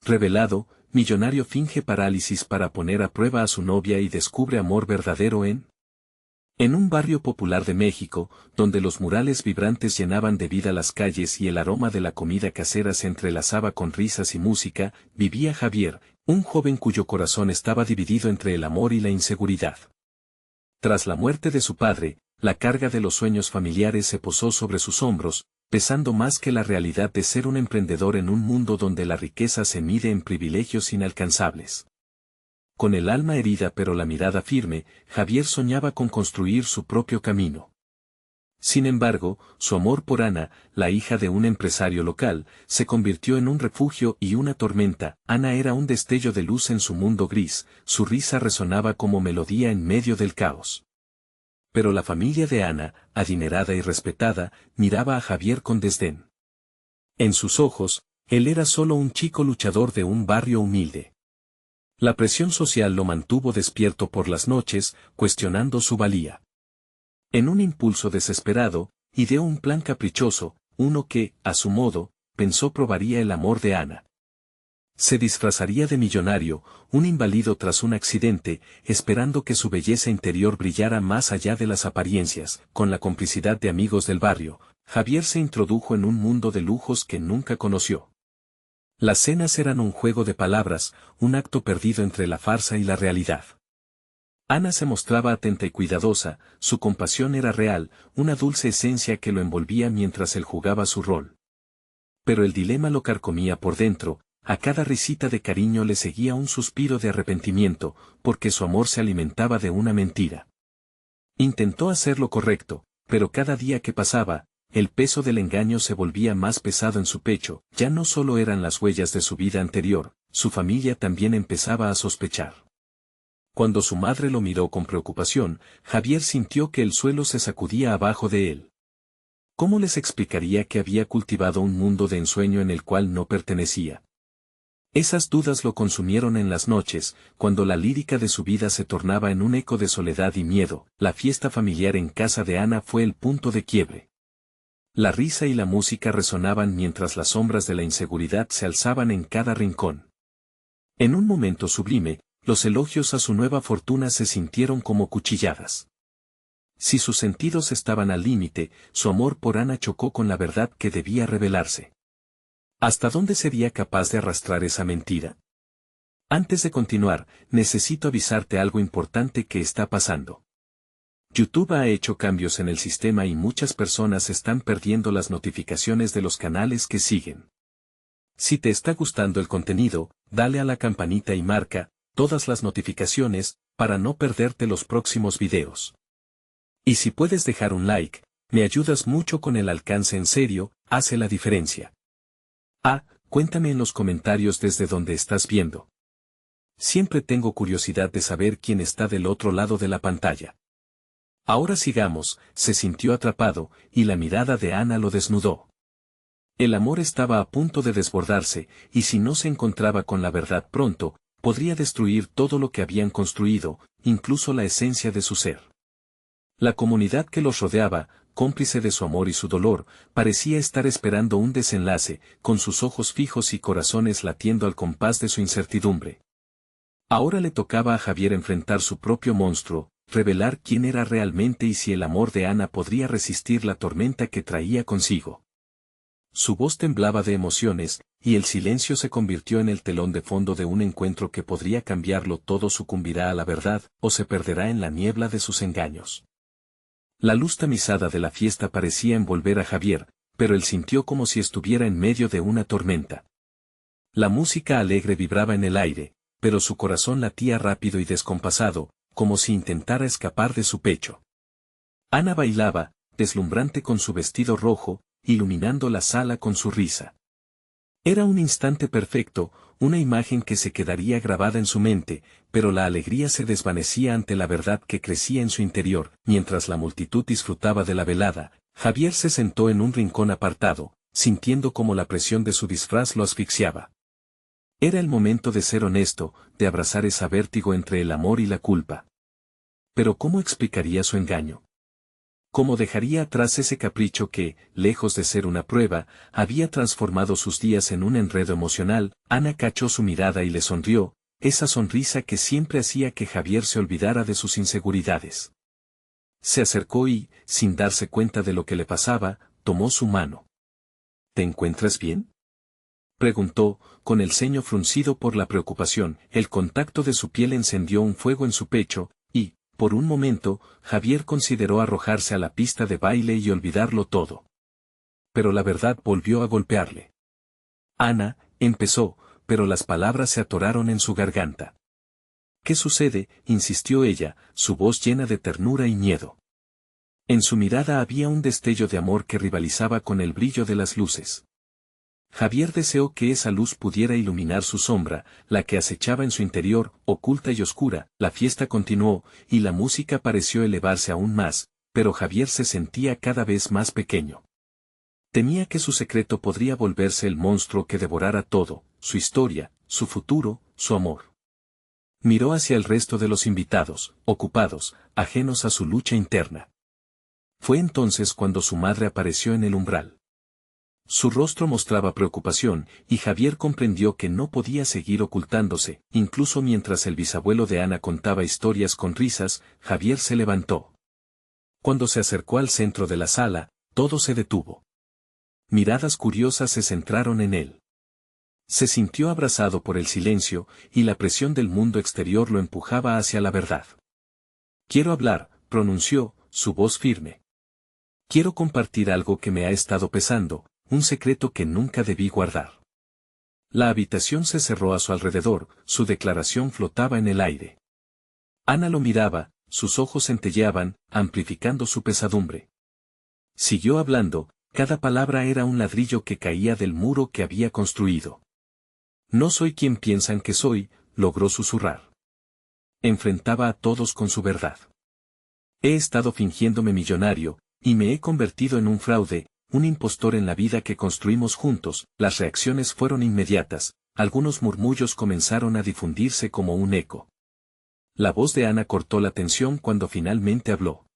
revelado, millonario finge parálisis para poner a prueba a su novia y descubre amor verdadero en un barrio popular de México, donde los murales vibrantes llenaban de vida las calles y el aroma de la comida casera se entrelazaba con risas y música, vivía Javier, un joven cuyo corazón estaba dividido entre el amor y la inseguridad. Tras la muerte de su padre, la carga de los sueños familiares se posó sobre sus hombros, pesando más que la realidad de ser un emprendedor en un mundo donde la riqueza se mide en privilegios inalcanzables. Con el alma herida pero la mirada firme, Javier soñaba con construir su propio camino. Sin embargo, su amor por Ana, la hija de un empresario local, se convirtió en un refugio y una tormenta. Ana era un destello de luz en su mundo gris, su risa resonaba como melodía en medio del caos. Pero la familia de Ana, adinerada y respetada, miraba a Javier con desdén. En sus ojos, él era solo un chico luchador de un barrio humilde. La presión social lo mantuvo despierto por las noches, cuestionando su valía. En un impulso desesperado, ideó un plan caprichoso, uno que, a su modo, pensó probaría el amor de Ana. Se disfrazaría de millonario, un inválido tras un accidente, esperando que su belleza interior brillara más allá de las apariencias. Con la complicidad de amigos del barrio, Javier se introdujo en un mundo de lujos que nunca conoció. Las cenas eran un juego de palabras, un acto perdido entre la farsa y la realidad. Ana se mostraba atenta y cuidadosa, su compasión era real, una dulce esencia que lo envolvía mientras él jugaba su rol. Pero el dilema lo carcomía por dentro, a cada risita de cariño le seguía un suspiro de arrepentimiento, porque su amor se alimentaba de una mentira. Intentó hacer lo correcto, pero cada día que pasaba, el peso del engaño se volvía más pesado en su pecho. Ya no solo eran las huellas de su vida anterior, su familia también empezaba a sospechar. Cuando su madre lo miró con preocupación, Javier sintió que el suelo se sacudía abajo de él. ¿Cómo les explicaría que había cultivado un mundo de ensueño en el cual no pertenecía? Esas dudas lo consumieron en las noches, cuando la lírica de su vida se tornaba en un eco de soledad y miedo. La fiesta familiar en casa de Ana fue el punto de quiebre. La risa y la música resonaban mientras las sombras de la inseguridad se alzaban en cada rincón. En un momento sublime, los elogios a su nueva fortuna se sintieron como cuchilladas. Si sus sentidos estaban al límite, su amor por Ana chocó con la verdad que debía revelarse. ¿Hasta dónde sería capaz de arrastrar esa mentira? Antes de continuar, necesito avisarte algo importante que está pasando. YouTube ha hecho cambios en el sistema y muchas personas están perdiendo las notificaciones de los canales que siguen. Si te está gustando el contenido, dale a la campanita y marca todas las notificaciones para no perderte los próximos videos. Y si puedes dejar un like, me ayudas mucho con el alcance. En serio, hace la diferencia. Cuéntame en los comentarios desde donde estás viendo. Siempre tengo curiosidad de saber quién está del otro lado de la pantalla. Ahora sigamos. Se sintió atrapado, y la mirada de Ana lo desnudó. El amor estaba a punto de desbordarse, y si no se encontraba con la verdad pronto, podría destruir todo lo que habían construido, incluso la esencia de su ser. La comunidad que los rodeaba, cómplice de su amor y su dolor, parecía estar esperando un desenlace, con sus ojos fijos y corazones latiendo al compás de su incertidumbre. Ahora le tocaba a Javier enfrentar su propio monstruo, revelar quién era realmente y si el amor de Ana podría resistir la tormenta que traía consigo. Su voz temblaba de emociones, y el silencio se convirtió en el telón de fondo de un encuentro que podría cambiarlo todo. Sucumbirá a la verdad, o se perderá en la niebla de sus engaños. La luz tamizada de la fiesta parecía envolver a Javier, pero él sintió como si estuviera en medio de una tormenta. La música alegre vibraba en el aire, pero su corazón latía rápido y descompasado, como si intentara escapar de su pecho. Ana bailaba, deslumbrante con su vestido rojo, iluminando la sala con su risa. Era un instante perfecto, una imagen que se quedaría grabada en su mente, pero la alegría se desvanecía ante la verdad que crecía en su interior. Mientras la multitud disfrutaba de la velada, Javier se sentó en un rincón apartado, sintiendo como la presión de su disfraz lo asfixiaba. Era el momento de ser honesto, de abrazar ese vértigo entre el amor y la culpa. Pero ¿cómo explicaría su engaño? Como dejaría atrás ese capricho que, lejos de ser una prueba, había transformado sus días en un enredo emocional, Ana cachó su mirada y le sonrió, esa sonrisa que siempre hacía que Javier se olvidara de sus inseguridades. Se acercó y, sin darse cuenta de lo que le pasaba, tomó su mano. ¿Te encuentras bien?, preguntó, con el ceño fruncido por la preocupación. El contacto de su piel encendió un fuego en su pecho, y, por un momento, Javier consideró arrojarse a la pista de baile y olvidarlo todo. Pero la verdad volvió a golpearle. Ana, empezó, pero las palabras se atoraron en su garganta. ¿Qué sucede?, insistió ella, su voz llena de ternura y miedo. En su mirada había un destello de amor que rivalizaba con el brillo de las luces. Javier deseó que esa luz pudiera iluminar su sombra, la que acechaba en su interior, oculta y oscura. La fiesta continuó, y la música pareció elevarse aún más, pero Javier se sentía cada vez más pequeño. Temía que su secreto podría volverse el monstruo que devorara todo, su historia, su futuro, su amor. Miró hacia el resto de los invitados, ocupados, ajenos a su lucha interna. Fue entonces cuando su madre apareció en el umbral. Su rostro mostraba preocupación, y Javier comprendió que no podía seguir ocultándose. Incluso mientras el bisabuelo de Ana contaba historias con risas, Javier se levantó. Cuando se acercó al centro de la sala, todo se detuvo. Miradas curiosas se centraron en él. Se sintió abrazado por el silencio, y la presión del mundo exterior lo empujaba hacia la verdad. «Quiero hablar», pronunció, su voz firme. «Quiero compartir algo que me ha estado pesando, un secreto que nunca debí guardar». La habitación se cerró a su alrededor, su declaración flotaba en el aire. Ana lo miraba, sus ojos centelleaban, amplificando su pesadumbre. Siguió hablando, cada palabra era un ladrillo que caía del muro que había construido. «No soy quien piensan que soy», logró susurrar. Enfrentaba a todos con su verdad. «He estado fingiéndome millonario, y me he convertido en un fraude, un impostor en la vida que construimos juntos». Las reacciones fueron inmediatas, algunos murmullos comenzaron a difundirse como un eco. La voz de Ana cortó la tensión cuando finalmente habló.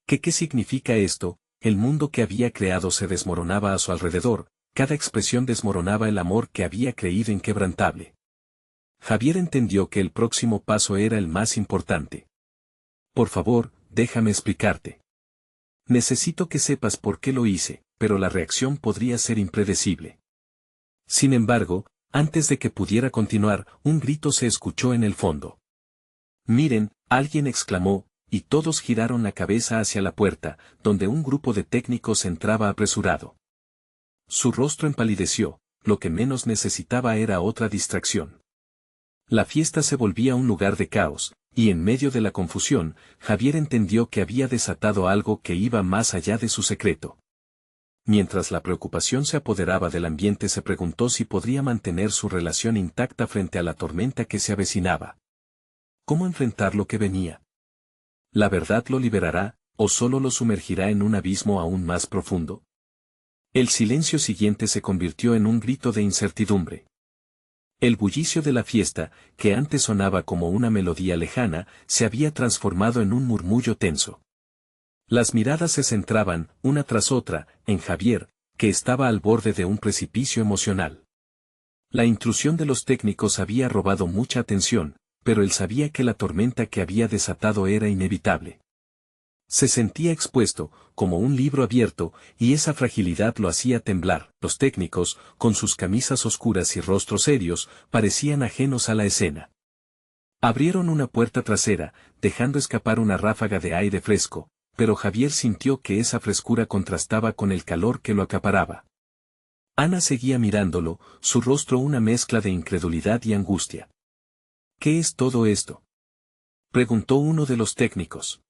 ¿Qué significa esto? El mundo que había creado se desmoronaba a su alrededor, cada expresión desmoronaba el amor que había creído inquebrantable. Javier entendió que el próximo paso era el más importante. «Por favor, déjame explicarte. Necesito que sepas por qué lo hice», pero la reacción podría ser impredecible. Sin embargo, antes de que pudiera continuar, un grito se escuchó en el fondo. «Miren», alguien exclamó, y todos giraron la cabeza hacia la puerta, donde un grupo de técnicos entraba apresurado. Su rostro empalideció, lo que menos necesitaba era otra distracción. La fiesta se volvía un lugar de caos, y en medio de la confusión, Javier entendió que había desatado algo que iba más allá de su secreto. Mientras la preocupación se apoderaba del ambiente, se preguntó si podría mantener su relación intacta frente a la tormenta que se avecinaba. ¿Cómo enfrentar lo que venía? ¿La verdad lo liberará, o solo lo sumergirá en un abismo aún más profundo? El silencio siguiente se convirtió en un grito de incertidumbre. El bullicio de la fiesta, que antes sonaba como una melodía lejana, se había transformado en un murmullo tenso. Las miradas se centraban, una tras otra, en Javier, que estaba al borde de un precipicio emocional. La intrusión de los técnicos había robado mucha atención, pero él sabía que la tormenta que había desatado era inevitable. Se sentía expuesto, como un libro abierto, y esa fragilidad lo hacía temblar. Los técnicos, con sus camisas oscuras y rostros serios, parecían ajenos a la escena. Abrieron una puerta trasera, dejando escapar una ráfaga de aire fresco, pero Javier sintió que esa frescura contrastaba con el calor que lo acaparaba. Ana seguía mirándolo, su rostro una mezcla de incredulidad y angustia. «¿Qué es todo esto?», preguntó uno de los técnicos.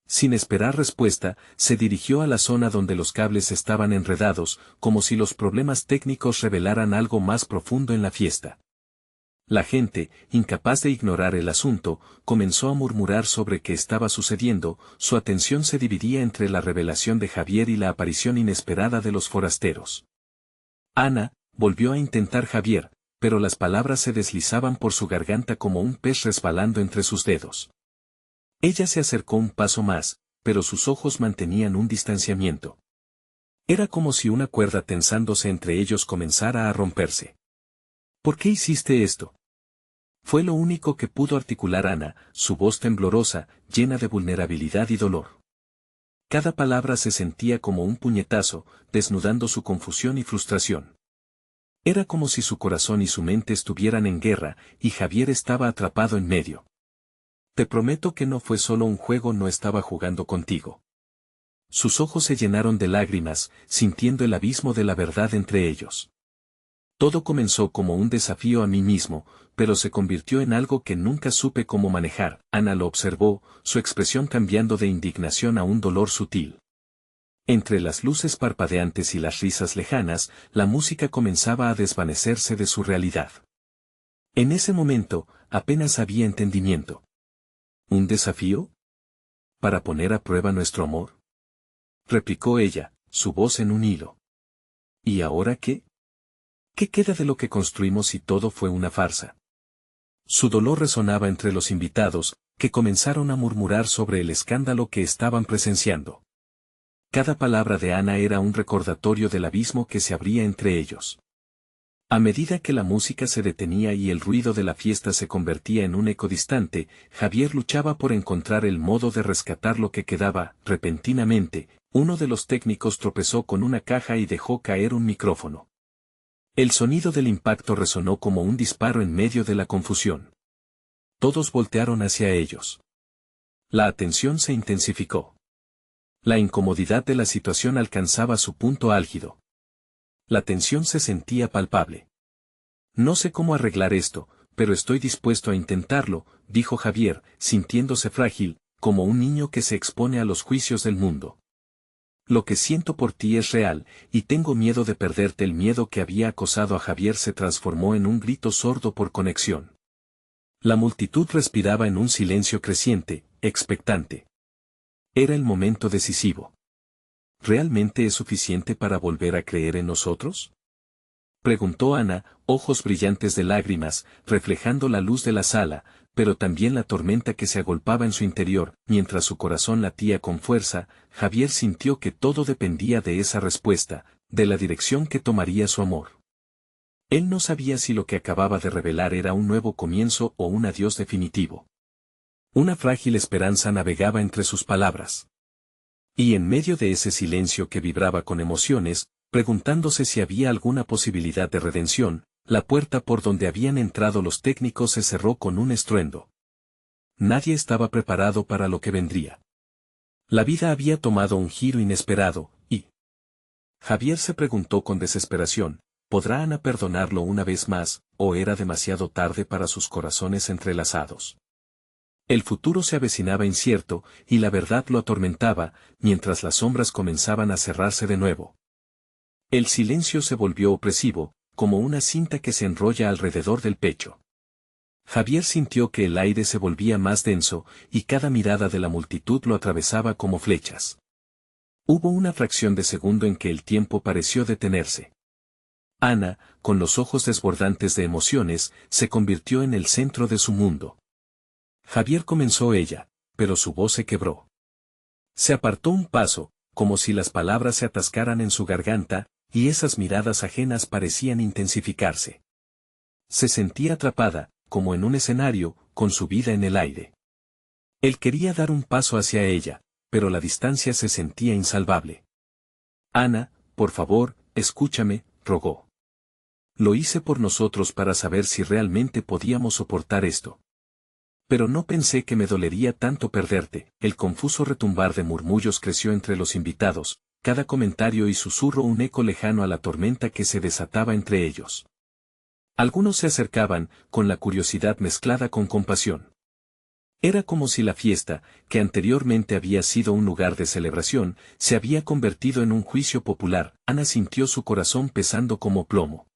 Sin esperar respuesta, se dirigió a la zona donde los cables estaban enredados, como si los problemas técnicos revelaran algo más profundo en la fiesta. La gente, incapaz de ignorar el asunto, comenzó a murmurar sobre qué estaba sucediendo. Su atención se dividía entre la revelación de Javier y la aparición inesperada de los forasteros. Ana, volvió a intentar Javier, pero las palabras se deslizaban por su garganta como un pez resbalando entre sus dedos. Ella se acercó un paso más, pero sus ojos mantenían un distanciamiento. Era como si una cuerda tensándose entre ellos comenzara a romperse. ¿Por qué hiciste esto? Fue lo único que pudo articular Ana, su voz temblorosa, llena de vulnerabilidad y dolor. Cada palabra se sentía como un puñetazo, desnudando su confusión y frustración. Era como si su corazón y su mente estuvieran en guerra, y Javier estaba atrapado en medio. Te prometo que no fue solo un juego, no estaba jugando contigo. Sus ojos se llenaron de lágrimas, sintiendo el abismo de la verdad entre ellos. Todo comenzó como un desafío a mí mismo, pero se convirtió en algo que nunca supe cómo manejar. Ana lo observó, su expresión cambiando de indignación a un dolor sutil. Entre las luces parpadeantes y las risas lejanas, la música comenzaba a desvanecerse de su realidad. En ese momento, apenas había entendimiento. ¿Un desafío? ¿Para poner a prueba nuestro amor? Replicó ella, su voz en un hilo. ¿Y ahora qué? ¿Qué queda de lo que construimos si todo fue una farsa? Su dolor resonaba entre los invitados, que comenzaron a murmurar sobre el escándalo que estaban presenciando. Cada palabra de Ana era un recordatorio del abismo que se abría entre ellos. A medida que la música se detenía y el ruido de la fiesta se convertía en un eco distante, Javier luchaba por encontrar el modo de rescatar lo que quedaba. Repentinamente, uno de los técnicos tropezó con una caja y dejó caer un micrófono. El sonido del impacto resonó como un disparo en medio de la confusión. Todos voltearon hacia ellos. La atención se intensificó. La incomodidad de la situación alcanzaba su punto álgido. La tensión se sentía palpable. No sé cómo arreglar esto, pero estoy dispuesto a intentarlo, dijo Javier, sintiéndose frágil, como un niño que se expone a los juicios del mundo. Lo que siento por ti es real, y tengo miedo de perderte. El miedo que había acosado a Javier se transformó en un grito sordo por conexión. La multitud respiraba en un silencio creciente, expectante. Era el momento decisivo. ¿Realmente es suficiente para volver a creer en nosotros? Preguntó Ana, ojos brillantes de lágrimas, reflejando la luz de la sala, pero también la tormenta que se agolpaba en su interior. Mientras su corazón latía con fuerza, Javier sintió que todo dependía de esa respuesta, de la dirección que tomaría su amor. Él no sabía si lo que acababa de revelar era un nuevo comienzo o un adiós definitivo. Una frágil esperanza navegaba entre sus palabras. Y en medio de ese silencio que vibraba con emociones, preguntándose si había alguna posibilidad de redención, la puerta por donde habían entrado los técnicos se cerró con un estruendo. Nadie estaba preparado para lo que vendría. La vida había tomado un giro inesperado, y Javier se preguntó con desesperación, ¿podrá Ana perdonarlo una vez más, o era demasiado tarde para sus corazones entrelazados? El futuro se avecinaba incierto, y la verdad lo atormentaba, mientras las sombras comenzaban a cerrarse de nuevo. El silencio se volvió opresivo, como una cinta que se enrolla alrededor del pecho. Javier sintió que el aire se volvía más denso, y cada mirada de la multitud lo atravesaba como flechas. Hubo una fracción de segundo en que el tiempo pareció detenerse. Ana, con los ojos desbordantes de emociones, se convirtió en el centro de su mundo. Javier comenzó ella, pero su voz se quebró. Se apartó un paso, como si las palabras se atascaran en su garganta, y esas miradas ajenas parecían intensificarse. Se sentía atrapada, como en un escenario, con su vida en el aire. Él quería dar un paso hacia ella, pero la distancia se sentía insalvable. Ana, por favor, escúchame, rogó. Lo hice por nosotros para saber si realmente podíamos soportar esto. Pero no pensé que me dolería tanto perderte. El confuso retumbar de murmullos creció entre los invitados, cada comentario y susurro un eco lejano a la tormenta que se desataba entre ellos. Algunos se acercaban, con la curiosidad mezclada con compasión. Era como si la fiesta, que anteriormente había sido un lugar de celebración, se había convertido en un juicio popular. Ana sintió su corazón pesando como plomo.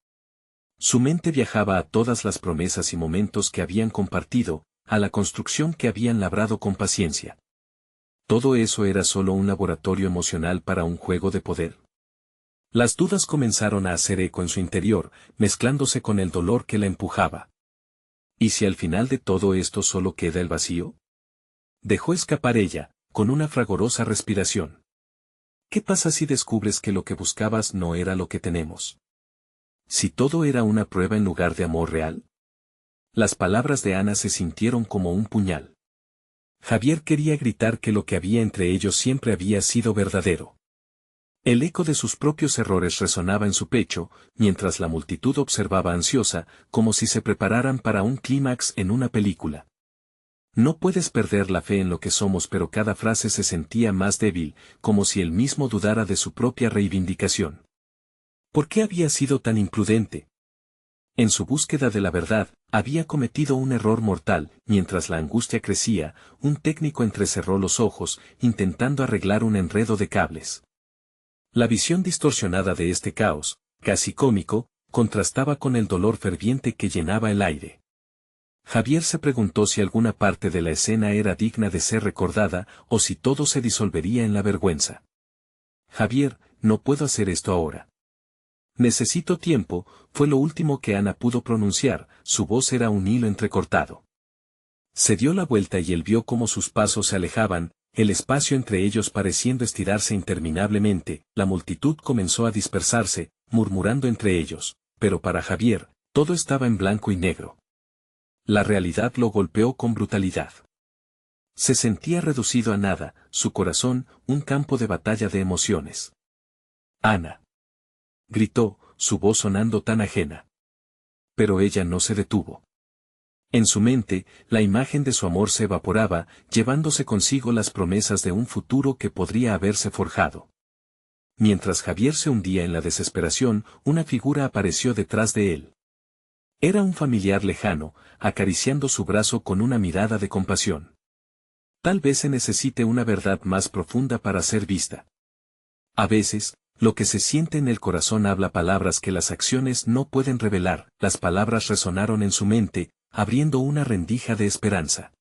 Su mente viajaba a todas las promesas y momentos que habían compartido, a la construcción que habían labrado con paciencia. ¿Todo eso era solo un laboratorio emocional para un juego de poder? Las dudas comenzaron a hacer eco en su interior, mezclándose con el dolor que la empujaba. ¿Y si al final de todo esto solo queda el vacío? Dejó escapar ella, con una fragorosa respiración. ¿Qué pasa si descubres que lo que buscabas no era lo que tenemos? ¿Si todo era una prueba en lugar de amor real? Las palabras de Ana se sintieron como un puñal. Javier quería gritar que lo que había entre ellos siempre había sido verdadero. El eco de sus propios errores resonaba en su pecho, mientras la multitud observaba ansiosa, como si se prepararan para un clímax en una película. No puedes perder la fe en lo que somos, pero cada frase se sentía más débil, como si él mismo dudara de su propia reivindicación. ¿Por qué había sido tan imprudente? En su búsqueda de la verdad, había cometido un error mortal. Mientras la angustia crecía, un técnico entrecerró los ojos, intentando arreglar un enredo de cables. La visión distorsionada de este caos, casi cómico, contrastaba con el dolor ferviente que llenaba el aire. Javier se preguntó si alguna parte de la escena era digna de ser recordada, o si todo se disolvería en la vergüenza. Javier, no puedo hacer esto ahora. Necesito tiempo, fue lo último que Ana pudo pronunciar, su voz era un hilo entrecortado. Se dio la vuelta y él vio cómo sus pasos se alejaban, el espacio entre ellos pareciendo estirarse interminablemente. La multitud comenzó a dispersarse, murmurando entre ellos, pero para Javier, todo estaba en blanco y negro. La realidad lo golpeó con brutalidad. Se sentía reducido a nada, su corazón, un campo de batalla de emociones. Ana. Gritó, su voz sonando tan ajena. Pero ella no se detuvo. En su mente, la imagen de su amor se evaporaba, llevándose consigo las promesas de un futuro que podría haberse forjado. Mientras Javier se hundía en la desesperación, una figura apareció detrás de él. Era un familiar lejano, acariciando su brazo con una mirada de compasión. Tal vez se necesite una verdad más profunda para ser vista. A veces, lo que se siente en el corazón habla palabras que las acciones no pueden revelar. Las palabras resonaron en su mente, abriendo una rendija de esperanza.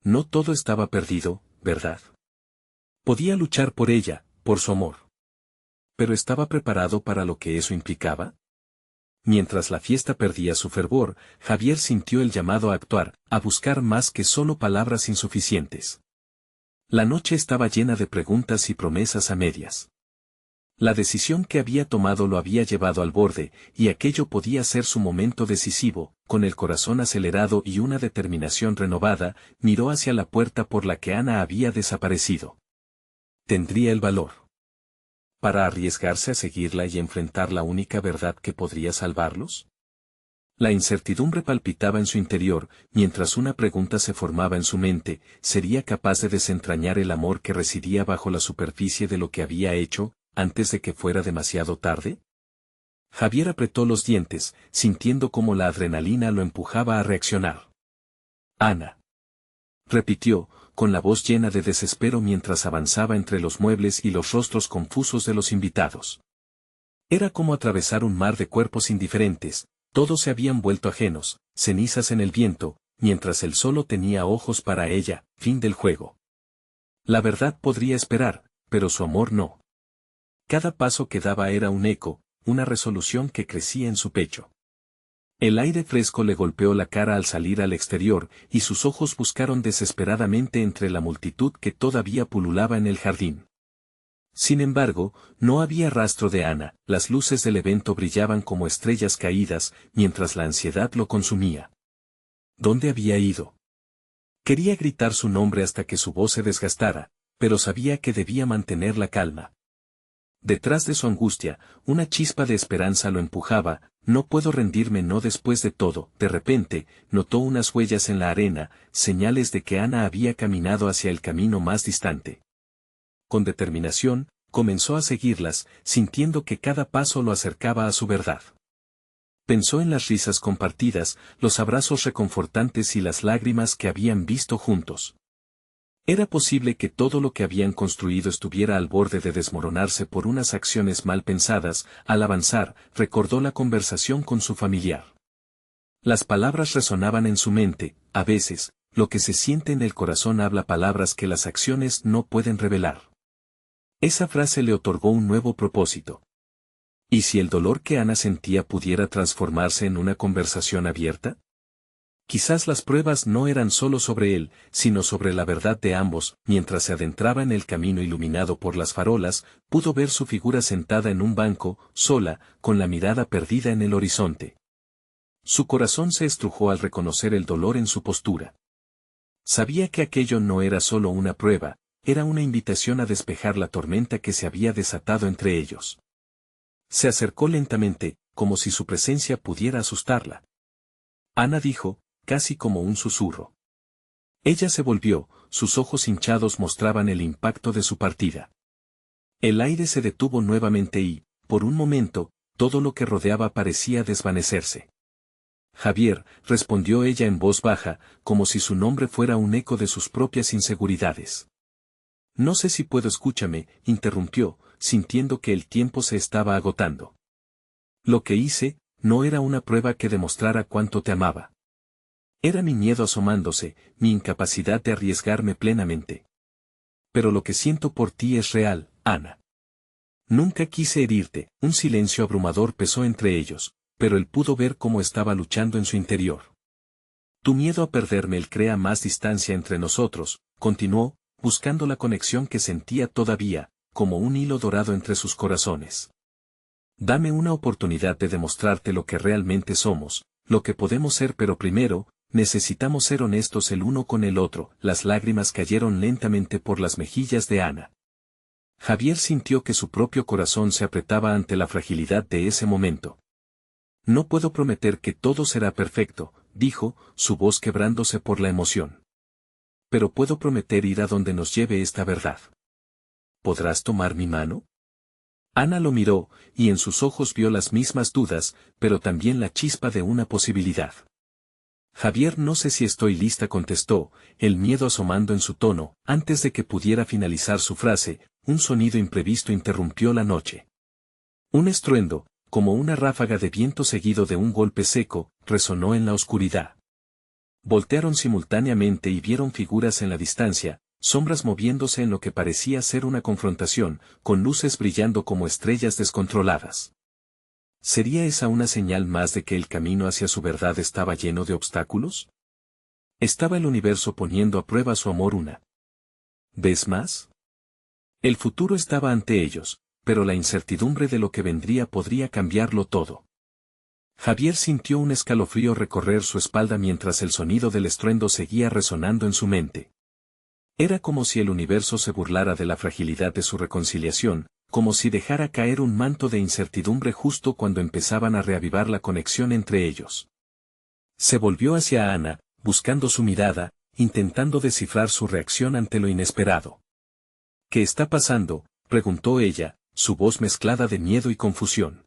No todo estaba perdido, ¿verdad? Podía luchar por ella, por su amor. ¿Pero estaba preparado para lo que eso implicaba? Mientras la fiesta perdía su fervor, Javier sintió el llamado a actuar, a buscar más que solo palabras insuficientes. La noche estaba llena de preguntas y promesas a medias. La decisión que había tomado lo había llevado al borde, y aquello podía ser su momento decisivo. Con el corazón acelerado y una determinación renovada, miró hacia la puerta por la que Ana había desaparecido. ¿Tendría el valor para arriesgarse a seguirla y enfrentar la única verdad que podría salvarlos? La incertidumbre palpitaba en su interior, mientras una pregunta se formaba en su mente: ¿sería capaz de desentrañar el amor que residía bajo la superficie de lo que había hecho, antes de que fuera demasiado tarde? Javier apretó los dientes, sintiendo cómo la adrenalina lo empujaba a reaccionar. Ana. Repitió, con la voz llena de desespero mientras avanzaba entre los muebles y los rostros confusos de los invitados. Era como atravesar un mar de cuerpos indiferentes, todos se habían vuelto ajenos, cenizas en el viento, mientras él solo tenía ojos para ella. Fin del juego. La verdad podría esperar, pero su amor no. Cada paso que daba era un eco, una resolución que crecía en su pecho. El aire fresco le golpeó la cara al salir al exterior, y sus ojos buscaron desesperadamente entre la multitud que todavía pululaba en el jardín. Sin embargo, no había rastro de Ana. Las luces del evento brillaban como estrellas caídas, mientras la ansiedad lo consumía. ¿Dónde había ido? Quería gritar su nombre hasta que su voz se desgastara, pero sabía que debía mantener la calma. Detrás de su angustia, una chispa de esperanza lo empujaba. No puedo rendirme, no después de todo. De repente, notó unas huellas en la arena, señales de que Ana había caminado hacia el camino más distante. Con determinación, comenzó a seguirlas, sintiendo que cada paso lo acercaba a su verdad. Pensó en las risas compartidas, los abrazos reconfortantes y las lágrimas que habían visto juntos. Era posible que todo lo que habían construido estuviera al borde de desmoronarse por unas acciones mal pensadas. Al avanzar, recordó la conversación con su familiar. Las palabras resonaban en su mente: a veces, lo que se siente en el corazón habla palabras que las acciones no pueden revelar. Esa frase le otorgó un nuevo propósito. ¿Y si el dolor que Ana sentía pudiera transformarse en una conversación abierta? Quizás las pruebas no eran solo sobre él, sino sobre la verdad de ambos. Mientras se adentraba en el camino iluminado por las farolas, pudo ver su figura sentada en un banco, sola, con la mirada perdida en el horizonte. Su corazón se estrujó al reconocer el dolor en su postura. Sabía que aquello no era solo una prueba, era una invitación a despejar la tormenta que se había desatado entre ellos. Se acercó lentamente, como si su presencia pudiera asustarla. Ana dijo, casi como un susurro. Ella se volvió, sus ojos hinchados mostraban el impacto de su partida. El aire se detuvo nuevamente y, por un momento, todo lo que rodeaba parecía desvanecerse. Javier, respondió ella en voz baja, como si su nombre fuera un eco de sus propias inseguridades. No sé si puedo, escúchame, interrumpió, sintiendo que el tiempo se estaba agotando. Lo que hice, no era una prueba que demostrara cuánto te amaba. Era mi miedo asomándose, mi incapacidad de arriesgarme plenamente. Pero lo que siento por ti es real, Ana. Nunca quise herirte. Un silencio abrumador pesó entre ellos, pero él pudo ver cómo estaba luchando en su interior. Tu miedo a perderme él crea más distancia entre nosotros, continuó, buscando la conexión que sentía todavía, como un hilo dorado entre sus corazones. Dame una oportunidad de demostrarte lo que realmente somos, lo que podemos ser, pero primero, necesitamos ser honestos el uno con el otro. Las lágrimas cayeron lentamente por las mejillas de Ana. Javier sintió que su propio corazón se apretaba ante la fragilidad de ese momento. No puedo prometer que todo será perfecto, dijo, su voz quebrándose por la emoción. Pero puedo prometer ir a donde nos lleve esta verdad. ¿Podrás tomar mi mano? Ana lo miró, y en sus ojos vio las mismas dudas, pero también la chispa de una posibilidad. Javier, no sé si estoy lista, contestó, el miedo asomando en su tono. Antes de que pudiera finalizar su frase, un sonido imprevisto interrumpió la noche. Un estruendo, como una ráfaga de viento seguido de un golpe seco, resonó en la oscuridad. Voltearon simultáneamente y vieron figuras en la distancia, sombras moviéndose en lo que parecía ser una confrontación, con luces brillando como estrellas descontroladas. ¿Sería esa una señal más de que el camino hacia su verdad estaba lleno de obstáculos? ¿Estaba el universo poniendo a prueba su amor una vez más? El futuro estaba ante ellos, pero la incertidumbre de lo que vendría podría cambiarlo todo. Javier sintió un escalofrío recorrer su espalda mientras el sonido del estruendo seguía resonando en su mente. Era como si el universo se burlara de la fragilidad de su reconciliación, como si dejara caer un manto de incertidumbre justo cuando empezaban a reavivar la conexión entre ellos. Se volvió hacia Ana, buscando su mirada, intentando descifrar su reacción ante lo inesperado. ¿Qué está pasando?, preguntó ella, su voz mezclada de miedo y confusión.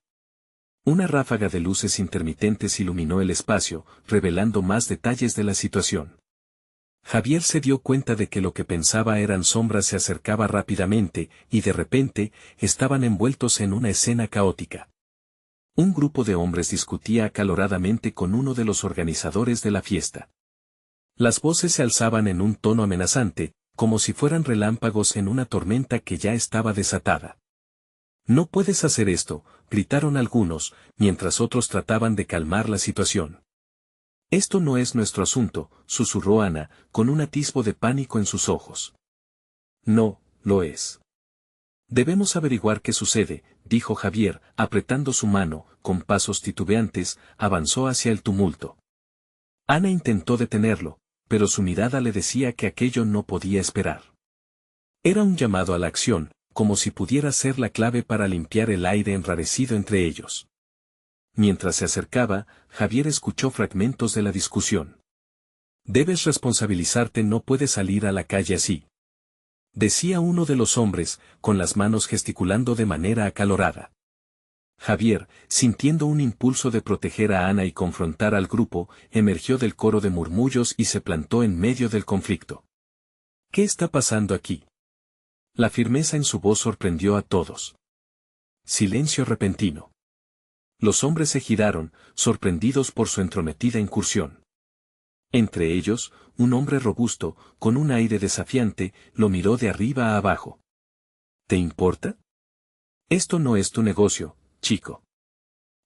Una ráfaga de luces intermitentes iluminó el espacio, revelando más detalles de la situación. Javier se dio cuenta de que lo que pensaba eran sombras se acercaba rápidamente, y de repente, estaban envueltos en una escena caótica. Un grupo de hombres discutía acaloradamente con uno de los organizadores de la fiesta. Las voces se alzaban en un tono amenazante, como si fueran relámpagos en una tormenta que ya estaba desatada. «No puedes hacer esto», gritaron algunos, mientras otros trataban de calmar la situación. «Esto no es nuestro asunto», susurró Ana, con un atisbo de pánico en sus ojos. «No, lo es. Debemos averiguar qué sucede», dijo Javier, apretando su mano, con pasos titubeantes, avanzó hacia el tumulto. Ana intentó detenerlo, pero su mirada le decía que aquello no podía esperar. Era un llamado a la acción, como si pudiera ser la clave para limpiar el aire enrarecido entre ellos. Mientras se acercaba, Javier escuchó fragmentos de la discusión. «Debes responsabilizarte, no puedes salir a la calle así», decía uno de los hombres, con las manos gesticulando de manera acalorada. Javier, sintiendo un impulso de proteger a Ana y confrontar al grupo, emergió del coro de murmullos y se plantó en medio del conflicto. «¿Qué está pasando aquí?». La firmeza en su voz sorprendió a todos. Silencio repentino. Los hombres se giraron, sorprendidos por su entrometida incursión. Entre ellos, un hombre robusto, con un aire desafiante, lo miró de arriba a abajo. «¿Te importa? Esto no es tu negocio, chico».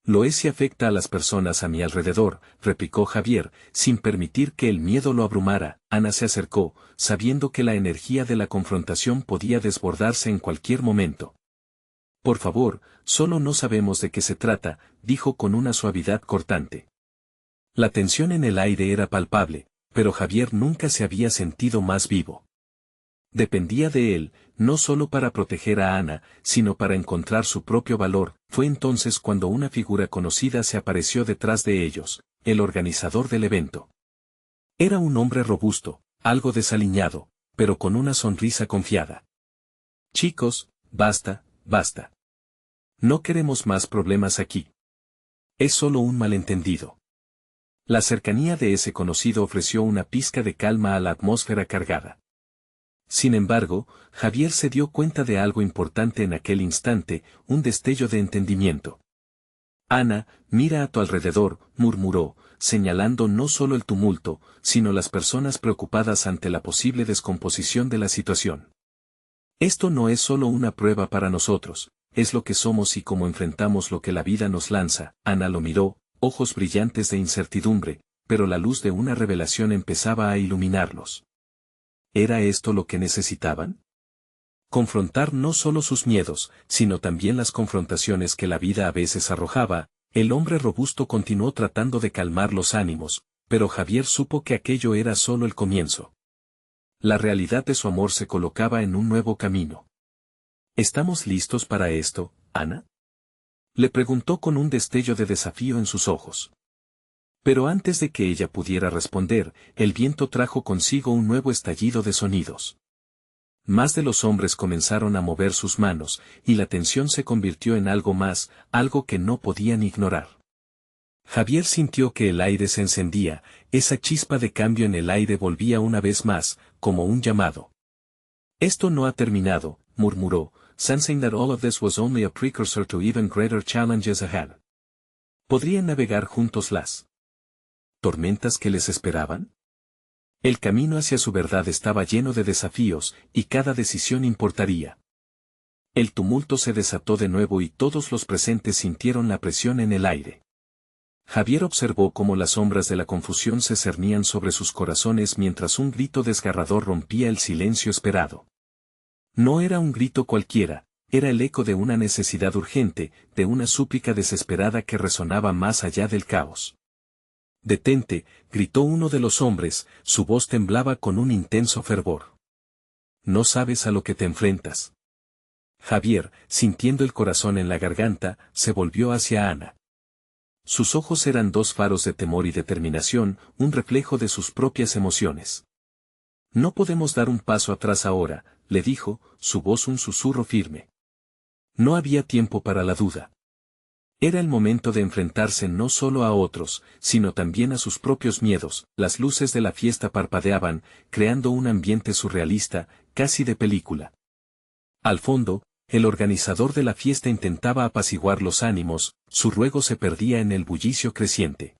Lo es si afecta a las personas a mi alrededor, replicó Javier, sin permitir que el miedo lo abrumara. Ana se acercó, sabiendo que la energía de la confrontación podía desbordarse en cualquier momento. Por favor, solo no sabemos de qué se trata, dijo con una suavidad cortante. La tensión en el aire era palpable, pero Javier nunca se había sentido más vivo. Dependía de él, no solo para proteger a Ana, sino para encontrar su propio valor. Fue entonces cuando una figura conocida se apareció detrás de ellos, el organizador del evento. Era un hombre robusto, algo desaliñado, pero con una sonrisa confiada. Chicos, basta, basta. No queremos más problemas aquí. Es solo un malentendido. La cercanía de ese conocido ofreció una pizca de calma a la atmósfera cargada. Sin embargo, Javier se dio cuenta de algo importante en aquel instante, un destello de entendimiento. Ana, mira a tu alrededor, murmuró, señalando no solo el tumulto, sino las personas preocupadas ante la posible descomposición de la situación. Esto no es solo una prueba para nosotros, es lo que somos y cómo enfrentamos lo que la vida nos lanza. Ana lo miró, ojos brillantes de incertidumbre, pero la luz de una revelación empezaba a iluminarlos. ¿Era esto lo que necesitaban? Confrontar no solo sus miedos, sino también las confrontaciones que la vida a veces arrojaba. El hombre robusto continuó tratando de calmar los ánimos, pero Javier supo que aquello era solo el comienzo. La realidad de su amor se colocaba en un nuevo camino. ¿Estamos listos para esto, Ana? Le preguntó con un destello de desafío en sus ojos. Pero antes de que ella pudiera responder, el viento trajo consigo un nuevo estallido de sonidos. Más de los hombres comenzaron a mover sus manos, y la tensión se convirtió en algo más, algo que no podían ignorar. Javier sintió que el aire se encendía, esa chispa de cambio en el aire volvía una vez más, como un llamado. Esto no ha terminado, murmuró, sensing that all of this was only a precursor to even greater challenges ahead. ¿Podrían navegar juntos las tormentas que les esperaban? El camino hacia su verdad estaba lleno de desafíos, y cada decisión importaría. El tumulto se desató de nuevo y todos los presentes sintieron la presión en el aire. Javier observó cómo las sombras de la confusión se cernían sobre sus corazones mientras un grito desgarrador rompía el silencio esperado. No era un grito cualquiera, era el eco de una necesidad urgente, de una súplica desesperada que resonaba más allá del caos. «Detente», gritó uno de los hombres, su voz temblaba con un intenso fervor. «No sabes a lo que te enfrentas». Javier, sintiendo el corazón en la garganta, se volvió hacia Ana. Sus ojos eran dos faros de temor y determinación, un reflejo de sus propias emociones. «No podemos dar un paso atrás ahora», le dijo, su voz un susurro firme. No había tiempo para la duda. Era el momento de enfrentarse no solo a otros, sino también a sus propios miedos. Las luces de la fiesta parpadeaban, creando un ambiente surrealista, casi de película. Al fondo, el organizador de la fiesta intentaba apaciguar los ánimos, su ruego se perdía en el bullicio creciente.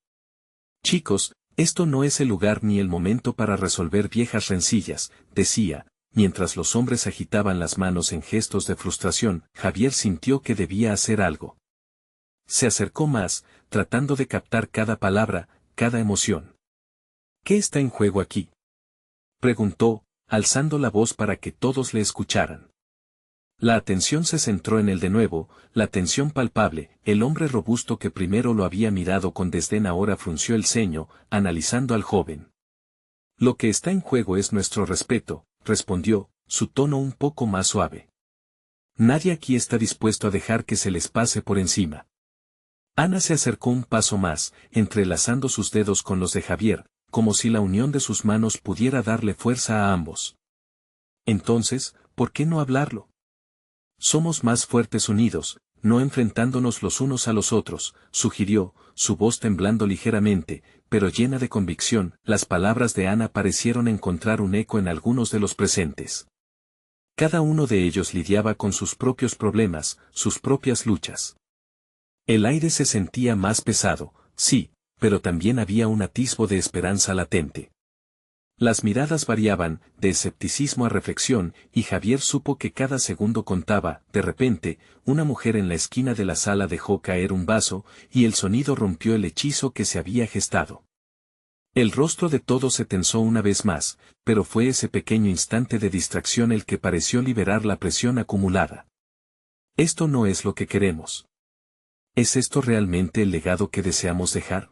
«Chicos, esto no es el lugar ni el momento para resolver viejas rencillas», decía, mientras los hombres agitaban las manos en gestos de frustración. Javier sintió que debía hacer algo. Se acercó más, tratando de captar cada palabra, cada emoción. «¿Qué está en juego aquí?», preguntó, alzando la voz para que todos le escucharan. La atención se centró en él de nuevo, la tensión palpable. El hombre robusto que primero lo había mirado con desdén ahora frunció el ceño, analizando al joven. «Lo que está en juego es nuestro respeto», respondió, su tono un poco más suave. «Nadie aquí está dispuesto a dejar que se les pase por encima». Ana se acercó un paso más, entrelazando sus dedos con los de Javier, como si la unión de sus manos pudiera darle fuerza a ambos. «Entonces, ¿por qué no hablarlo? Somos más fuertes unidos, no enfrentándonos los unos a los otros», sugirió, su voz temblando ligeramente, pero llena de convicción. Las palabras de Ana parecieron encontrar un eco en algunos de los presentes. Cada uno de ellos lidiaba con sus propios problemas, sus propias luchas. El aire se sentía más pesado, sí, pero también había un atisbo de esperanza latente. Las miradas variaban, de escepticismo a reflexión, y Javier supo que cada segundo contaba. De repente, una mujer en la esquina de la sala dejó caer un vaso, y el sonido rompió el hechizo que se había gestado. El rostro de todos se tensó una vez más, pero fue ese pequeño instante de distracción el que pareció liberar la presión acumulada. Esto no es lo que queremos. ¿Es esto realmente el legado que deseamos dejar?,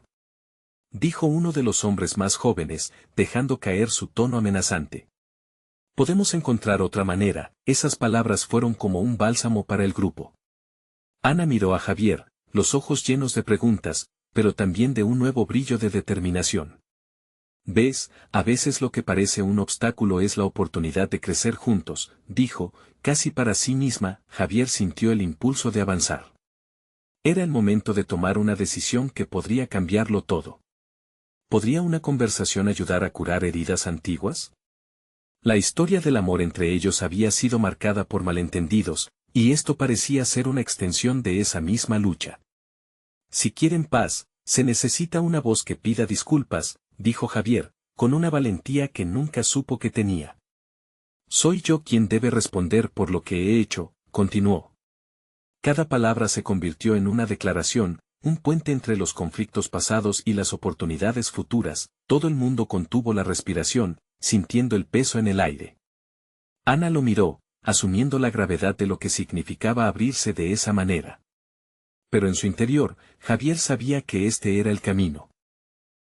dijo uno de los hombres más jóvenes, dejando caer su tono amenazante. Podemos encontrar otra manera. Esas palabras fueron como un bálsamo para el grupo. Ana miró a Javier, los ojos llenos de preguntas, pero también de un nuevo brillo de determinación. «Ves, a veces lo que parece un obstáculo es la oportunidad de crecer juntos», dijo, casi para sí misma. Javier sintió el impulso de avanzar. Era el momento de tomar una decisión que podría cambiarlo todo. ¿Podría una conversación ayudar a curar heridas antiguas? La historia del amor entre ellos había sido marcada por malentendidos, y esto parecía ser una extensión de esa misma lucha. Si quieren paz, se necesita una voz que pida disculpas, dijo Javier, con una valentía que nunca supo que tenía. Soy yo quien debe responder por lo que he hecho, continuó. Cada palabra se convirtió en una declaración, un puente entre los conflictos pasados y las oportunidades futuras. Todo el mundo contuvo la respiración, sintiendo el peso en el aire. Ana lo miró, asumiendo la gravedad de lo que significaba abrirse de esa manera. Pero en su interior, Javier sabía que este era el camino.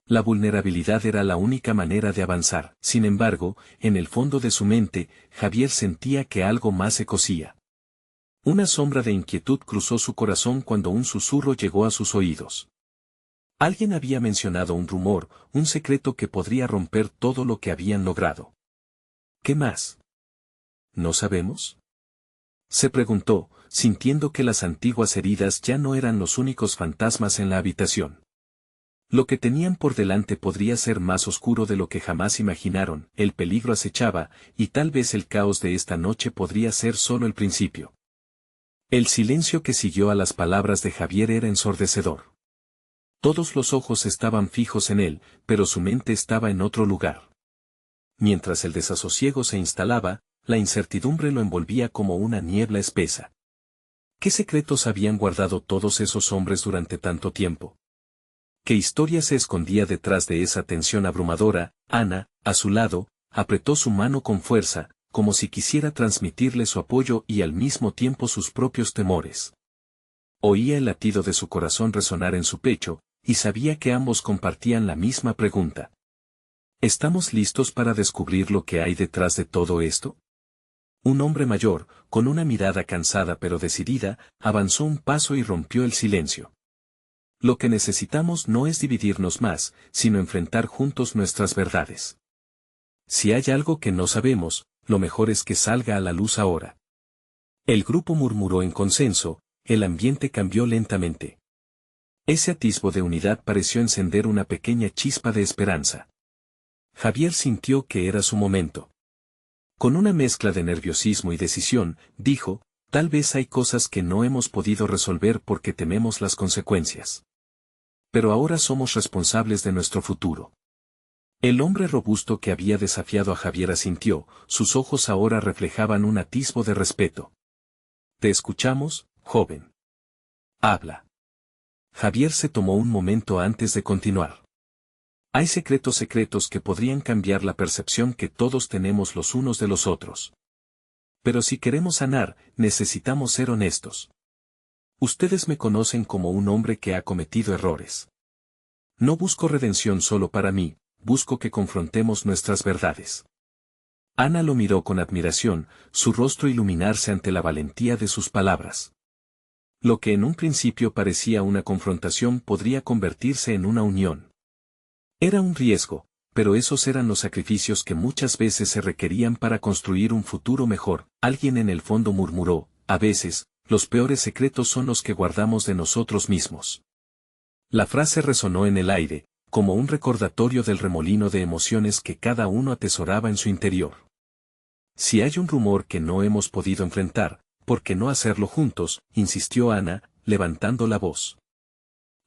La vulnerabilidad era la única manera de avanzar. Sin embargo, en el fondo de su mente, Javier sentía que algo más se cosía. Una sombra de inquietud cruzó su corazón cuando un susurro llegó a sus oídos. Alguien había mencionado un rumor, un secreto que podría romper todo lo que habían logrado. ¿Qué más? ¿No sabemos?, se preguntó, sintiendo que las antiguas heridas ya no eran los únicos fantasmas en la habitación. Lo que tenían por delante podría ser más oscuro de lo que jamás imaginaron. El peligro acechaba, y tal vez el caos de esta noche podría ser solo el principio. El silencio que siguió a las palabras de Javier era ensordecedor. Todos los ojos estaban fijos en él, pero su mente estaba en otro lugar. Mientras el desasosiego se instalaba, la incertidumbre lo envolvía como una niebla espesa. ¿Qué secretos habían guardado todos esos hombres durante tanto tiempo? ¿Qué historia se escondía detrás de esa tensión abrumadora? Ana, a su lado, apretó su mano con fuerza, como si quisiera transmitirle su apoyo y al mismo tiempo sus propios temores. Oía el latido de su corazón resonar en su pecho, y sabía que ambos compartían la misma pregunta. ¿Estamos listos para descubrir lo que hay detrás de todo esto? Un hombre mayor, con una mirada cansada pero decidida, avanzó un paso y rompió el silencio. Lo que necesitamos no es dividirnos más, sino enfrentar juntos nuestras verdades. Si hay algo que no sabemos, lo mejor es que salga a la luz ahora. El grupo murmuró en consenso, el ambiente cambió lentamente. Ese atisbo de unidad pareció encender una pequeña chispa de esperanza. Javier sintió que era su momento. Con una mezcla de nerviosismo y decisión, dijo, tal vez hay cosas que no hemos podido resolver porque tememos las consecuencias. Pero ahora somos responsables de nuestro futuro. El hombre robusto que había desafiado a Javier asintió, sus ojos ahora reflejaban un atisbo de respeto. Te escuchamos, joven. Habla. Javier se tomó un momento antes de continuar. Hay secretos que podrían cambiar la percepción que todos tenemos los unos de los otros. Pero si queremos sanar, necesitamos ser honestos. Ustedes me conocen como un hombre que ha cometido errores. No busco redención solo para mí, busco que confrontemos nuestras verdades. Ana lo miró con admiración, su rostro iluminarse ante la valentía de sus palabras. Lo que en un principio parecía una confrontación podría convertirse en una unión. Era un riesgo, pero esos eran los sacrificios que muchas veces se requerían para construir un futuro mejor. Alguien en el fondo murmuró, a veces, los peores secretos son los que guardamos de nosotros mismos. La frase resonó en el aire, como un recordatorio del remolino de emociones que cada uno atesoraba en su interior. Si hay un rumor que no hemos podido enfrentar, ¿por qué no hacerlo juntos?, insistió Ana, levantando la voz.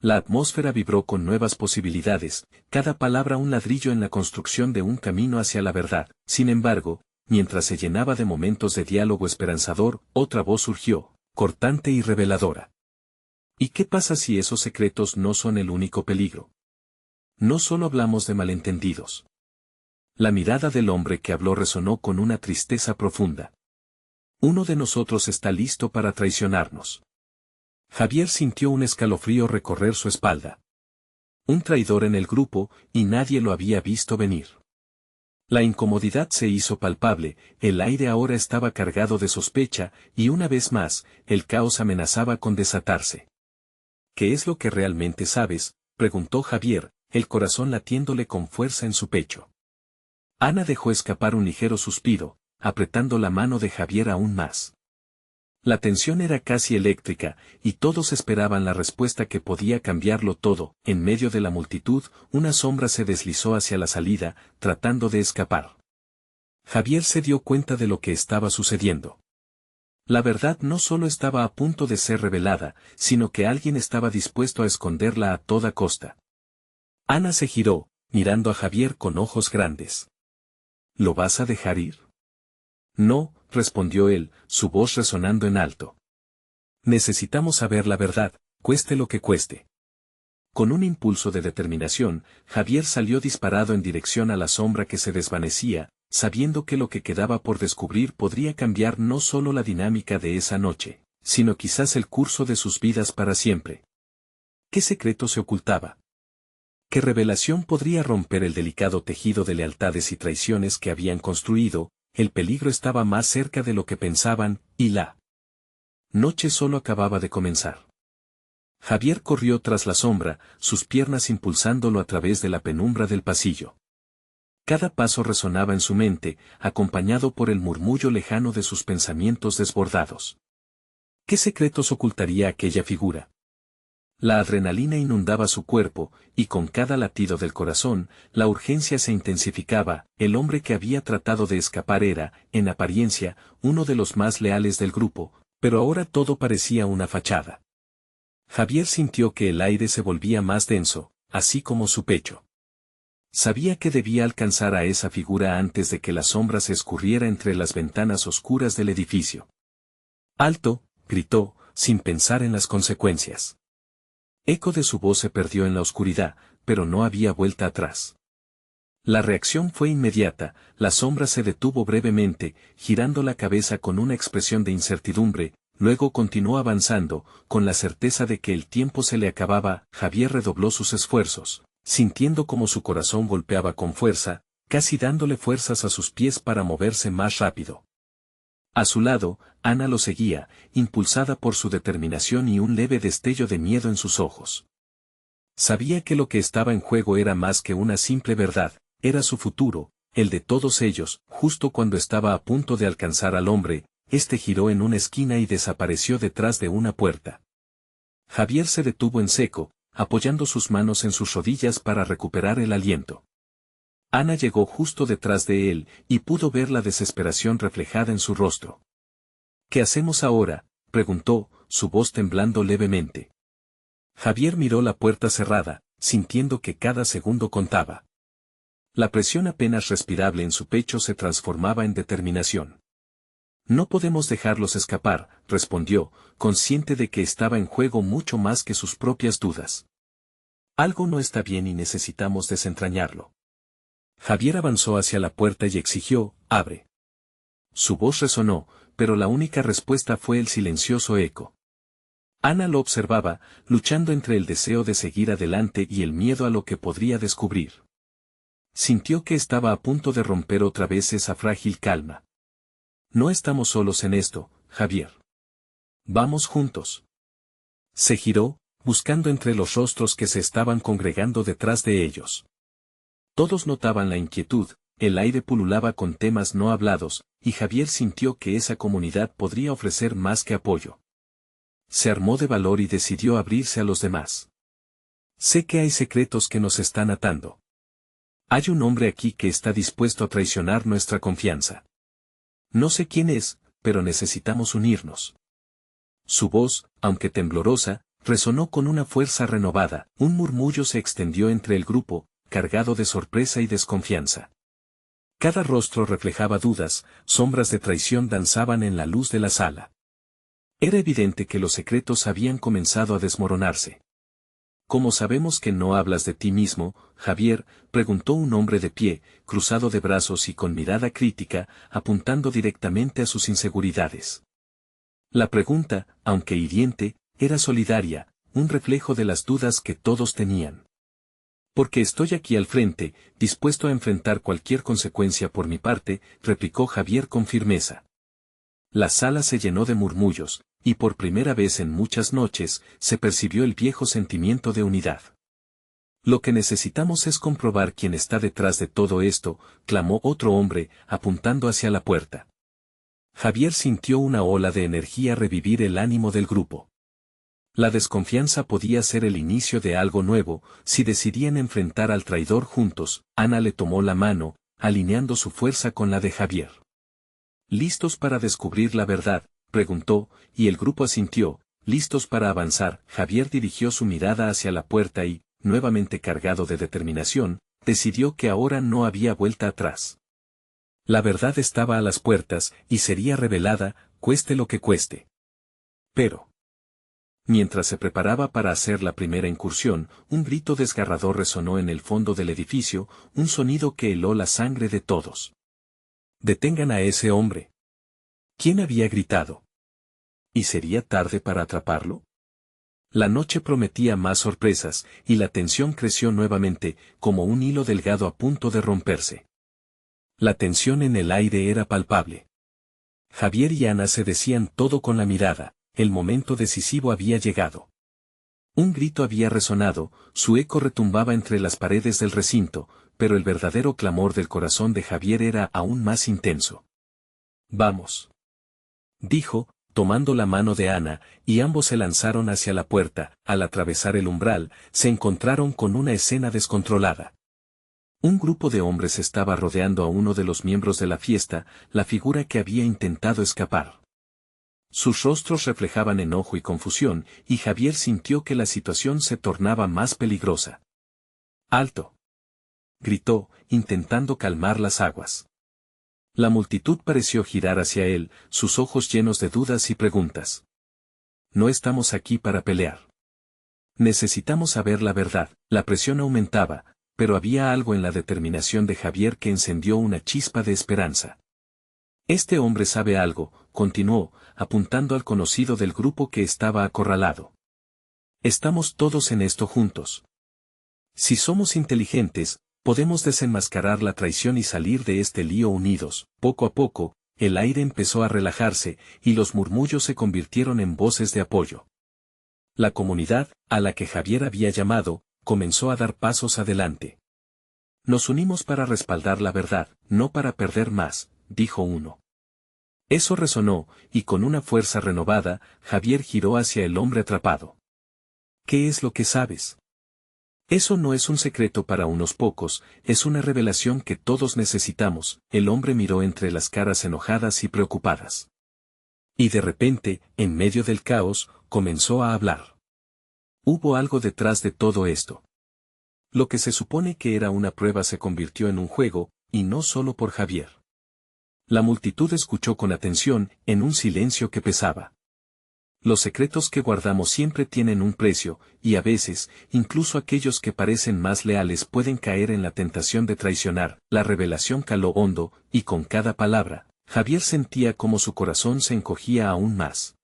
La atmósfera vibró con nuevas posibilidades, cada palabra un ladrillo en la construcción de un camino hacia la verdad. Sin embargo, mientras se llenaba de momentos de diálogo esperanzador, otra voz surgió, cortante y reveladora. ¿Y qué pasa si esos secretos no son el único peligro? No solo hablamos de malentendidos. La mirada del hombre que habló resonó con una tristeza profunda. Uno de nosotros está listo para traicionarnos. Javier sintió un escalofrío recorrer su espalda. Un traidor en el grupo, y nadie lo había visto venir. La incomodidad se hizo palpable, el aire ahora estaba cargado de sospecha, y una vez más, el caos amenazaba con desatarse. ¿Qué es lo que realmente sabes?, preguntó Javier, el corazón latiéndole con fuerza en su pecho. Ana dejó escapar un ligero suspiro, apretando la mano de Javier aún más. La tensión era casi eléctrica, y todos esperaban la respuesta que podía cambiarlo todo. En medio de la multitud, una sombra se deslizó hacia la salida, tratando de escapar. Javier se dio cuenta de lo que estaba sucediendo. La verdad no solo estaba a punto de ser revelada, sino que alguien estaba dispuesto a esconderla a toda costa. Ana se giró, mirando a Javier con ojos grandes. ¿Lo vas a dejar ir? No, respondió él, su voz resonando en alto. Necesitamos saber la verdad, cueste lo que cueste. Con un impulso de determinación, Javier salió disparado en dirección a la sombra que se desvanecía, sabiendo que lo que quedaba por descubrir podría cambiar no solo la dinámica de esa noche, sino quizás el curso de sus vidas para siempre. ¿Qué secreto se ocultaba? ¿Qué revelación podría romper el delicado tejido de lealtades y traiciones que habían construido? El peligro estaba más cerca de lo que pensaban, y la noche solo acababa de comenzar. Javier corrió tras la sombra, sus piernas impulsándolo a través de la penumbra del pasillo. Cada paso resonaba en su mente, acompañado por el murmullo lejano de sus pensamientos desbordados. ¿Qué secretos ocultaría aquella figura? La adrenalina inundaba su cuerpo, y con cada latido del corazón, la urgencia se intensificaba. El hombre que había tratado de escapar era, en apariencia, uno de los más leales del grupo, pero ahora todo parecía una fachada. Javier sintió que el aire se volvía más denso, así como su pecho. Sabía que debía alcanzar a esa figura antes de que la sombra se escurriera entre las ventanas oscuras del edificio. ¡Alto!, gritó, sin pensar en las consecuencias. Eco de su voz se perdió en la oscuridad, pero no había vuelta atrás. La reacción fue inmediata, la sombra se detuvo brevemente, girando la cabeza con una expresión de incertidumbre, luego continuó avanzando, con la certeza de que el tiempo se le acababa. Javier redobló sus esfuerzos, sintiendo como su corazón golpeaba con fuerza, casi dándole fuerzas a sus pies para moverse más rápido. A su lado, Ana lo seguía, impulsada por su determinación y un leve destello de miedo en sus ojos. Sabía que lo que estaba en juego era más que una simple verdad, era su futuro, el de todos ellos. Justo cuando estaba a punto de alcanzar al hombre, este giró en una esquina y desapareció detrás de una puerta. Javier se detuvo en seco, apoyando sus manos en sus rodillas para recuperar el aliento. Ana llegó justo detrás de él, y pudo ver la desesperación reflejada en su rostro. ¿Qué hacemos ahora?, preguntó, su voz temblando levemente. Javier miró la puerta cerrada, sintiendo que cada segundo contaba. La presión apenas respirable en su pecho se transformaba en determinación. No podemos dejarlos escapar, respondió, consciente de que estaba en juego mucho más que sus propias dudas. Algo no está bien y necesitamos desentrañarlo. Javier avanzó hacia la puerta y exigió, «Abre». Su voz resonó, pero la única respuesta fue el silencioso eco. Ana lo observaba, luchando entre el deseo de seguir adelante y el miedo a lo que podría descubrir. Sintió que estaba a punto de romper otra vez esa frágil calma. No estamos solos en esto, Javier. Vamos juntos. Se giró, buscando entre los rostros que se estaban congregando detrás de ellos. Todos notaban la inquietud, el aire pululaba con temas no hablados, y Javier sintió que esa comunidad podría ofrecer más que apoyo. Se armó de valor y decidió abrirse a los demás. Sé que hay secretos que nos están atando. Hay un hombre aquí que está dispuesto a traicionar nuestra confianza. No sé quién es, pero necesitamos unirnos. Su voz, aunque temblorosa, Resonó con una fuerza renovada, un murmullo se extendió entre el grupo, cargado de sorpresa y desconfianza. Cada rostro reflejaba dudas, sombras de traición danzaban en la luz de la sala. Era evidente que los secretos habían comenzado a desmoronarse. ¿Cómo sabemos que no hablas de ti mismo, Javier?, preguntó un hombre de pie, cruzado de brazos y con mirada crítica, apuntando directamente a sus inseguridades. La pregunta, aunque hiriente, era solidaria, un reflejo de las dudas que todos tenían. Porque estoy aquí al frente, dispuesto a enfrentar cualquier consecuencia por mi parte, replicó Javier con firmeza. La sala se llenó de murmullos, y por primera vez en muchas noches, se percibió el viejo sentimiento de unidad. Lo que necesitamos es comprobar quién está detrás de todo esto, clamó otro hombre, apuntando hacia la puerta. Javier sintió una ola de energía revivir el ánimo del grupo. La desconfianza podía ser el inicio de algo nuevo, si decidían enfrentar al traidor juntos. Ana le tomó la mano, alineando su fuerza con la de Javier. ¿Listos para descubrir la verdad?, preguntó, y el grupo asintió. ¿Listos para avanzar? Javier dirigió su mirada hacia la puerta y, nuevamente cargado de determinación, decidió que ahora no había vuelta atrás. La verdad estaba a las puertas, y sería revelada, cueste lo que cueste. Pero, mientras se preparaba para hacer la primera incursión, un grito desgarrador resonó en el fondo del edificio, un sonido que heló la sangre de todos. «¡Detengan a ese hombre!». ¿Quién había gritado? ¿Y sería tarde para atraparlo? La noche prometía más sorpresas, y la tensión creció nuevamente, como un hilo delgado a punto de romperse. La tensión en el aire era palpable. Javier y Ana se decían todo con la mirada. El momento decisivo había llegado. Un grito había resonado, su eco retumbaba entre las paredes del recinto, pero el verdadero clamor del corazón de Javier era aún más intenso. «Vamos», dijo, tomando la mano de Ana, y ambos se lanzaron hacia la puerta. Al atravesar el umbral, se encontraron con una escena descontrolada. Un grupo de hombres estaba rodeando a uno de los miembros de la fiesta, la figura que había intentado escapar. Sus rostros reflejaban enojo y confusión, y Javier sintió que la situación se tornaba más peligrosa. «¡Alto!», gritó, intentando calmar las aguas. La multitud pareció girar hacia él, sus ojos llenos de dudas y preguntas. «No estamos aquí para pelear. Necesitamos saber la verdad». La presión aumentaba, pero había algo en la determinación de Javier que encendió una chispa de esperanza. «Este hombre sabe algo», continuó, apuntando al conocido del grupo que estaba acorralado. «Estamos todos en esto juntos. Si somos inteligentes, podemos desenmascarar la traición y salir de este lío unidos». Poco a poco, el aire empezó a relajarse, y los murmullos se convirtieron en voces de apoyo. La comunidad, a la que Javier había llamado, comenzó a dar pasos adelante. «Nos unimos para respaldar la verdad, no para perder más», dijo uno. Eso resonó, y con una fuerza renovada, Javier giró hacia el hombre atrapado. «¿Qué es lo que sabes?». «Eso no es un secreto para unos pocos, es una revelación que todos necesitamos». El hombre miró entre las caras enojadas y preocupadas. Y de repente, en medio del caos, comenzó a hablar. Hubo algo detrás de todo esto. Lo que se supone que era una prueba se convirtió en un juego, y no solo por Javier. La multitud escuchó con atención, en un silencio que pesaba. Los secretos que guardamos siempre tienen un precio, y a veces, incluso aquellos que parecen más leales pueden caer en la tentación de traicionar. La revelación caló hondo, y con cada palabra, Javier sentía como su corazón se encogía aún más.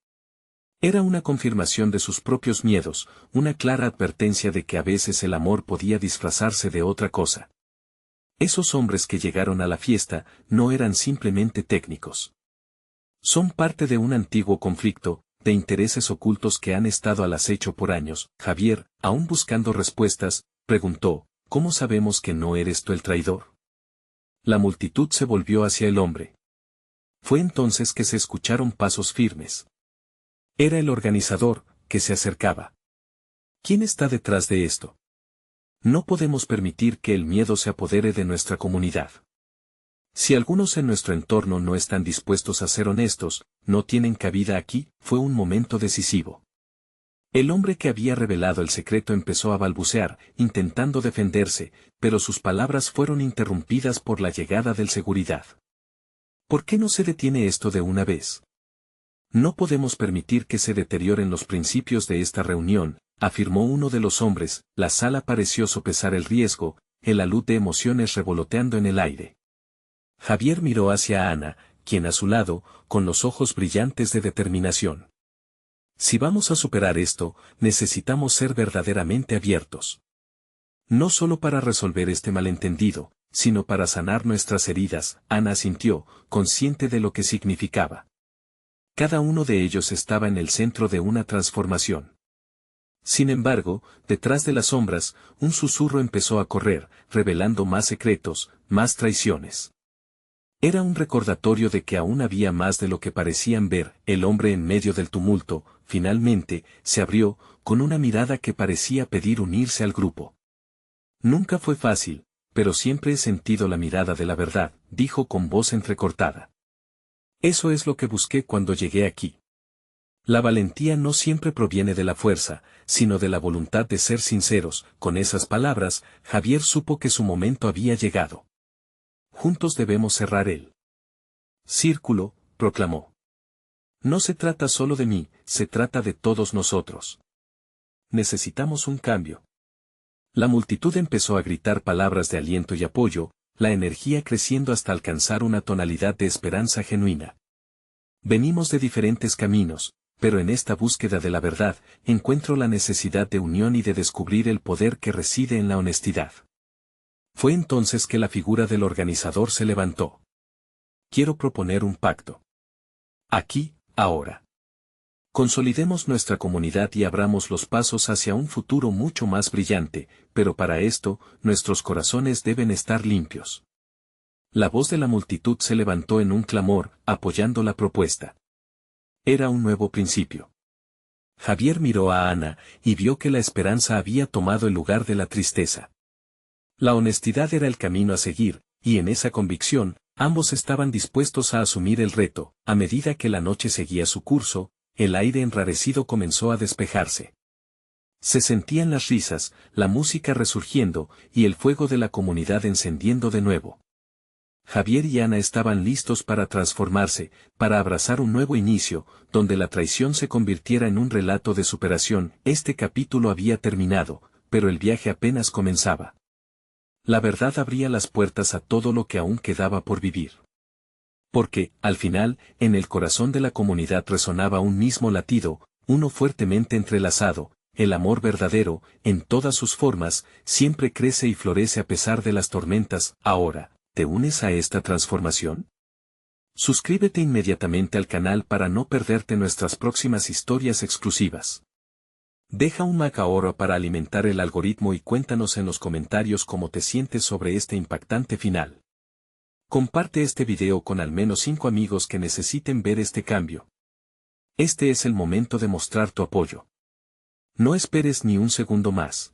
Era una confirmación de sus propios miedos, una clara advertencia de que a veces el amor podía disfrazarse de otra cosa. Esos hombres que llegaron a la fiesta no eran simplemente técnicos. Son parte de un antiguo conflicto, de intereses ocultos que han estado al acecho por años. Javier, aún buscando respuestas, preguntó, «¿Cómo sabemos que no eres tú el traidor?». La multitud se volvió hacia el hombre. Fue entonces que se escucharon pasos firmes. Era el organizador, que se acercaba. ¿Quién está detrás de esto? No podemos permitir que el miedo se apodere de nuestra comunidad. Si algunos en nuestro entorno no están dispuestos a ser honestos, no tienen cabida aquí. Fue un momento decisivo. El hombre que había revelado el secreto empezó a balbucear, intentando defenderse, pero sus palabras fueron interrumpidas por la llegada del seguridad. ¿Por qué no se detiene esto de una vez? No podemos permitir que se deterioren los principios de esta reunión, afirmó uno de los hombres. La sala pareció sopesar el riesgo, el alud de emociones revoloteando en el aire. Javier miró hacia Ana, quien a su lado, con los ojos brillantes de determinación. Si vamos a superar esto, necesitamos ser verdaderamente abiertos. No solo para resolver este malentendido, sino para sanar nuestras heridas. Ana asintió, consciente de lo que significaba. Cada uno de ellos estaba en el centro de una transformación. Sin embargo, detrás de las sombras, un susurro empezó a correr, revelando más secretos, más traiciones. Era un recordatorio de que aún había más de lo que parecían ver. El hombre en medio del tumulto, finalmente, se abrió, con una mirada que parecía pedir unirse al grupo. Nunca fue fácil, pero siempre he sentido la mirada de la verdad, dijo con voz entrecortada. Eso es lo que busqué cuando llegué aquí. La valentía no siempre proviene de la fuerza, sino de la voluntad de ser sinceros. Con esas palabras, Javier supo que su momento había llegado. Juntos debemos cerrar el círculo, proclamó. No se trata solo de mí, se trata de todos nosotros. Necesitamos un cambio. La multitud empezó a gritar palabras de aliento y apoyo, la energía creciendo hasta alcanzar una tonalidad de esperanza genuina. Venimos de diferentes caminos, pero en esta búsqueda de la verdad, encuentro la necesidad de unión y de descubrir el poder que reside en la honestidad. Fue entonces que la figura del organizador se levantó. Quiero proponer un pacto. Aquí, ahora. Consolidemos nuestra comunidad y abramos los pasos hacia un futuro mucho más brillante, pero para esto, nuestros corazones deben estar limpios. La voz de la multitud se levantó en un clamor, apoyando la propuesta. Era un nuevo principio. Javier miró a Ana, y vio que la esperanza había tomado el lugar de la tristeza. La honestidad era el camino a seguir, y en esa convicción, ambos estaban dispuestos a asumir el reto. A medida que la noche seguía su curso, el aire enrarecido comenzó a despejarse. Se sentían las risas, la música resurgiendo, y el fuego de la comunidad encendiendo de nuevo. Javier y Ana estaban listos para transformarse, para abrazar un nuevo inicio, donde la traición se convirtiera en un relato de superación. Este capítulo había terminado, pero el viaje apenas comenzaba. La verdad abría las puertas a todo lo que aún quedaba por vivir. Porque, al final, en el corazón de la comunidad resonaba un mismo latido, uno fuertemente entrelazado. El amor verdadero, en todas sus formas, siempre crece y florece a pesar de las tormentas. Ahora, ¿te unes a esta transformación? Suscríbete inmediatamente al canal para no perderte nuestras próximas historias exclusivas. Deja un like ahora para alimentar el algoritmo y cuéntanos en los comentarios cómo te sientes sobre este impactante final. Comparte este video con al menos 5 amigos que necesiten ver este cambio. Este es el momento de mostrar tu apoyo. No esperes ni un segundo más.